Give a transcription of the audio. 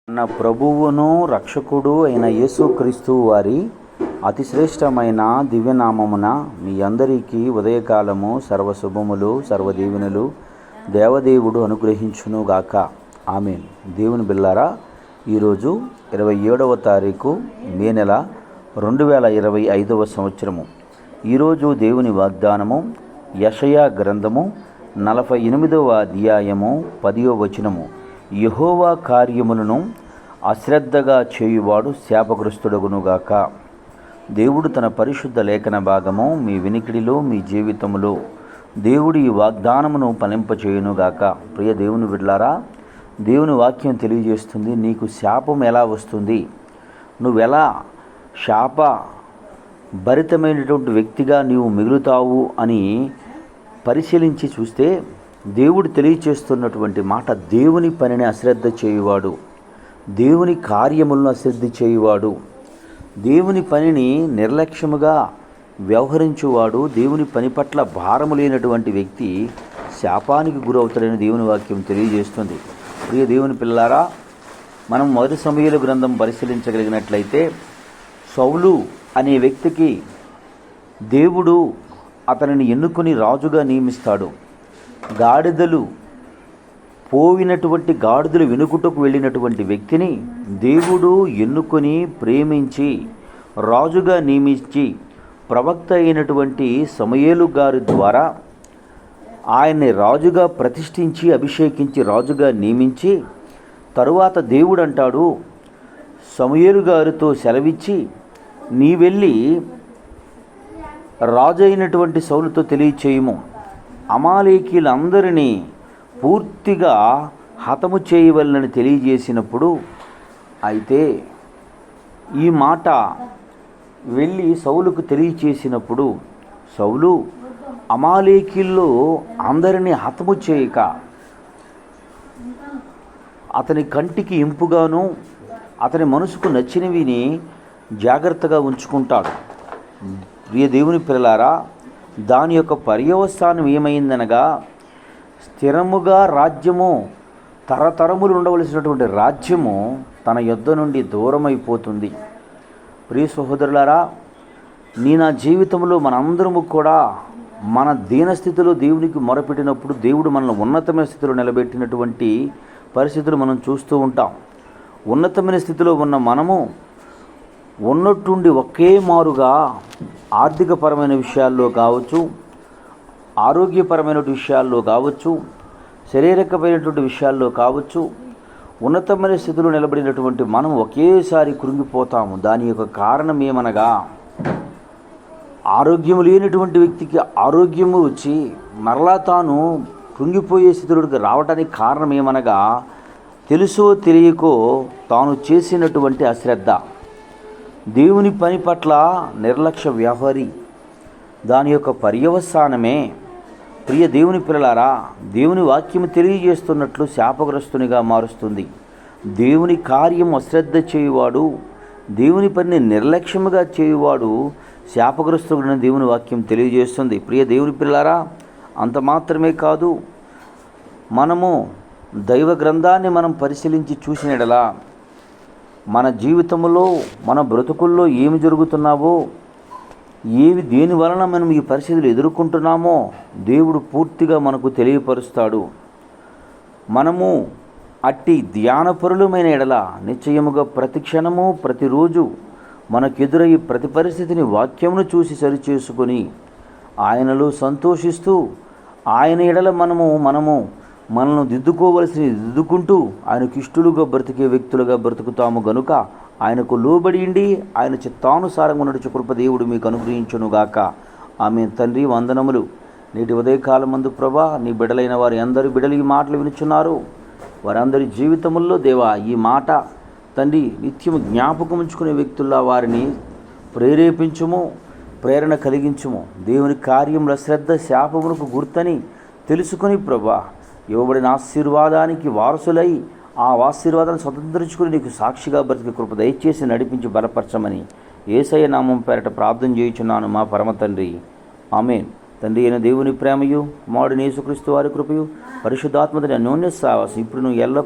మన ప్రభువును రక్షకుడు అయిన యేసుక్రీస్తు వారి అతిశ్రేష్టమైన దివ్యనామమున మీ అందరికీ ఉదయకాలము సర్వశుభములు సర్వదీవెనలు దేవదేవుడు అనుగ్రహించునుగాక. ఆమేన్. దేవుని బిల్లారా, ఈరోజు 27వ తారీఖు మే నెల 2025 సంవత్సరము. ఈరోజు దేవుని వాగ్దానము యెషయా గ్రంథము 48వ అధ్యాయము 10వ వచనము. యెహోవా కార్యములను అశ్రద్ధగా చేయువాడు శాపగ్రస్తుడగునుగాక. దేవుడు తన పరిశుద్ధ లేఖన భాగము మీ వినికిడిలో మీ జీవితంలో దేవుడు ఈ వాగ్దానమును ఫలింపచేయునుగాక. ప్రియ దేవుని బిడ్డలారా, దేవుని వాక్యం తెలియజేస్తుంది, నీకు శాపం ఎలా వస్తుంది, నువ్వెలా శాప భరితమైనటువంటి వ్యక్తిగా నీవు మిగులుతావు అని పరిశీలించి చూస్తే దేవుడు తెలియచేస్తున్నటువంటి మాట, దేవుని పనిని అశ్రద్ధ చేయువాడు, దేవుని కార్యములను అశ్రద్ధ చేయువాడు, దేవుని పనిని నిర్లక్ష్యముగా వ్యవహరించువాడు, దేవుని పని పట్ల భారము లేనటువంటి వ్యక్తి శాపానికి గురవుతాడని దేవుని వాక్యం తెలియజేస్తుంది. ప్రియ దేవుని పిల్లారా, మనం మొదటి సమూయేలు గ్రంథం పరిశీలించగలిగినట్లయితే సౌలు అనే వ్యక్తికి దేవుడు అతనిని ఎన్నుకొని రాజుగా నియమిస్తాడు. గాడిదలు వెనుకుటకు వెళ్ళినటువంటి వ్యక్తిని దేవుడు ఎన్నుకొని ప్రేమించి రాజుగా నియమించి ప్రవక్త అయినటువంటి సమూయేలు గారి ద్వారా ఆయన్ని రాజుగా ప్రతిష్ఠించి అభిషేకించి రాజుగా నియమించి తరువాత దేవుడు అంటాడు సమూయేలు గారితో సెలవిచ్చి, నీ వెళ్ళి రాజు అయినటువంటి సౌలుతో తెలియచేయము, అమాలేకీలందరినీ పూర్తిగా హతము చేయవలనని తెలియజేసినప్పుడు, అయితే ఈ మాట వెళ్ళి సౌలుకు తెలియచేసినప్పుడు సౌలు అమాలేకీల్లో అందరినీ హతము చేయక అతని కంటికి ఇంపుగాను అతని మనసుకు నచ్చినవిని జాగ్రత్తగా ఉంచుకుంటాడు. ప్రియ దేవుని పిల్లలారా, దాని యొక్క పర్యవసానం ఏమైందనగా స్థిరముగా రాజ్యము తరతరములు ఉండవలసినటువంటి రాజ్యము తన యొద్ద నుండి దూరమైపోతుంది. ప్రియ సహోదరులారా, నా జీవితంలో మనందరము కూడా మన దీనస్థితిలో దేవునికి మొరపెట్టినప్పుడు దేవుడు మనల్ని ఉన్నతమైన స్థితిలో నిలబెట్టినటువంటి పరిస్థితులు మనం చూస్తూ ఉంటాం. ఉన్నతమైన స్థితిలో ఉన్న మనము ఉన్నట్టుండి ఒకే మారుగా ఆర్థికపరమైన విషయాల్లో కావచ్చు, ఆరోగ్యపరమైన విషయాల్లో కావచ్చు, శారీరకమైనటువంటి విషయాల్లో కావచ్చు, ఉన్నతమైన స్థితిలో నిలబడినటువంటి మనం ఒకేసారి కృంగిపోతాము. దాని యొక్క కారణం ఏమనగా, ఆరోగ్యము లేనటువంటి వ్యక్తికి ఆరోగ్యము వచ్చి మరలా తాను కృంగిపోయే స్థితిలోకి రావడానికి కారణం ఏమనగా, తెలుసో తెలియకో తాను చేసినటువంటి అశ్రద్ధ, దేవుని పని పట్ల నిర్లక్ష్య వ్యవహారి. దాని యొక్క పర్యవసానమే ప్రియ దేవుని పిల్లలారా, దేవుని వాక్యము తెలియజేస్తున్నట్లు శాపగ్రస్తునిగా మారుస్తుంది. దేవుని కార్యం అశ్రద్ధ చేయువాడు, దేవుని పనిని నిర్లక్ష్యముగా చేయువాడు శాపగ్రస్తుడని దేవుని వాక్యం తెలియజేస్తుంది. ప్రియ దేవుని పిల్లలారా, అంత మాత్రమే కాదు, మనము దైవ గ్రంథాన్ని మనం పరిశీలించి చూసిన యెడల మన జీవితంలో మన బ్రతుకుల్లో ఏమి జరుగుతున్నావో, దేని వలన మనం ఈ పరిస్థితులు ఎదుర్కొంటున్నామో దేవుడు పూర్తిగా మనకు తెలియపరుస్తాడు. మనము అట్టి ధ్యానపరులమైన యెడల నిశ్చయముగా ప్రతి క్షణము ప్రతిరోజు మనకెదురయ్యే ప్రతి పరిస్థితిని వాక్యమును చూసి సరిచేసుకొని ఆయనలో సంతోషిస్తూ ఆయన యెడల మనల్ని దిద్దుకోవలసి దిద్దుకుంటూ ఆయనకు ఇష్టలుగా బ్రతికే వ్యక్తులుగా బ్రతుకుతాము గనుక ఆయనకు లోబడి ఆయన చిత్తానుసారంగా నడుచు కృప దేవుడు మీకు అనుగ్రహించునుగాక. ఆమె తండ్రి వందనములు. నేటి ఉదయకాలం మందు ప్రభా, నీ బిడలైన వారి అందరి బిడలు ఈ మాటలు వినుచున్నారు. వారందరి జీవితముల్లో దేవా ఈ మాట తండ్రి నిత్యము జ్ఞాపకం ఉంచుకునే వ్యక్తుల్లా వారిని ప్రేరేపించుము, ప్రేరణ కలిగించుము. దేవుని కార్యముల శ్రద్ధ శాపమునకు గుర్తని తెలుసుకొని ప్రభా, ఇవ్వబడిన ఆశీర్వాదానికి వారసులై ఆ ఆశీర్వాదాన్ని స్వతంత్రించుకుని నీకు సాక్షిగా బ్రతికే కృప దయచేసి నడిపించి బలపరచమని యేసయ్య నామం పేరట ప్రార్థన చేయుచున్నాను మా పరమ తండ్రి. ఆమేన్. తండ్రి అయిన దేవుని ప్రేమయు కుమారుడైన యేసుక్రీస్తు వారి కృపయు పరిశుద్ధాత్మని అన్యోన్య సావాసం ఇప్పుడు ఎల్ల